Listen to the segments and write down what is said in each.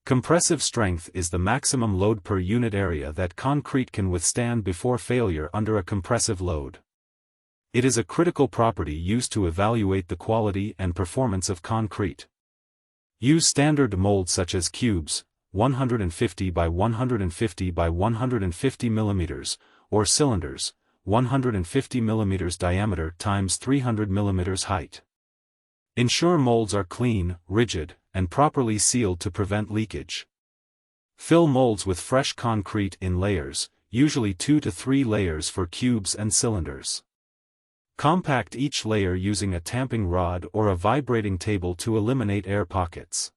Compressive strength is the maximum load per unit area that concrete can withstand before failure under a compressive load. It is a critical property used to evaluate the quality and performance of concrete. Use standard molds such as cubes, 150 by 150 by 150 mm, or cylinders, 150 mm diameter times 300 mm height. Ensure molds are clean, rigid, and properly sealed to prevent leakage. Fill molds with fresh concrete in layers, usually 2 to 3 layers for cubes and cylinders. Compact each layer using a tamping rod or a vibrating table to eliminate air pockets.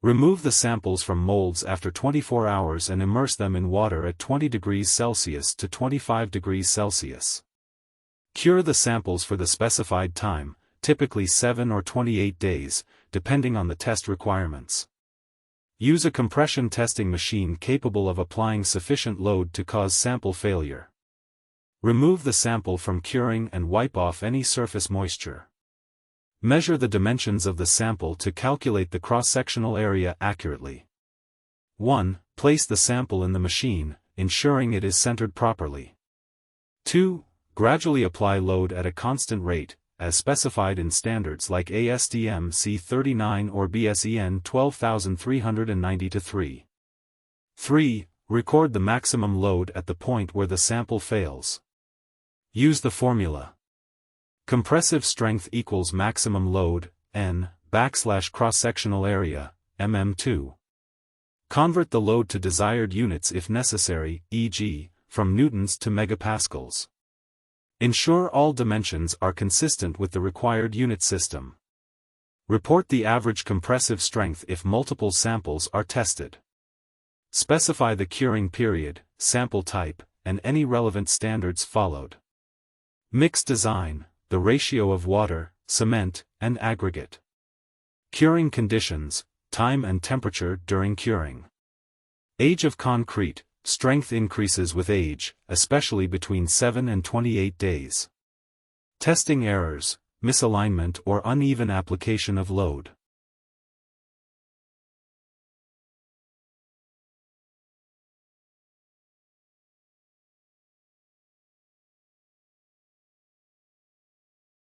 Remove the samples from molds after 24 hours and immerse them in water at 20 degrees Celsius to 25 degrees Celsius. Cure the samples for the specified time, typically 7 or 28 days, depending on the test requirements. Use a compression testing machine capable of applying sufficient load to cause sample failure. Remove the sample from curing and wipe off any surface moisture. Measure the dimensions of the sample to calculate the cross-sectional area accurately. 1. Place the sample in the machine, ensuring it is centered properly. 2. Gradually apply load at a constant rate, as specified in standards like ASTM C39 or BSEN 12390-3. 3. Record the maximum load at the point where the sample fails. Use the formula. Compressive strength equals maximum load, N, cross-sectional area, mm2. Convert the load to desired units if necessary, e.g., from newtons to megapascals. Ensure all dimensions are consistent with the required unit system. Report the average compressive strength if multiple samples are tested. Specify the curing period, sample type, and any relevant standards followed. Mix design, the ratio of water, cement, and aggregate. Curing conditions, time and temperature during curing. Age of concrete, strength increases with age, especially between 7 and 28 days. Testing errors, misalignment or uneven application of load.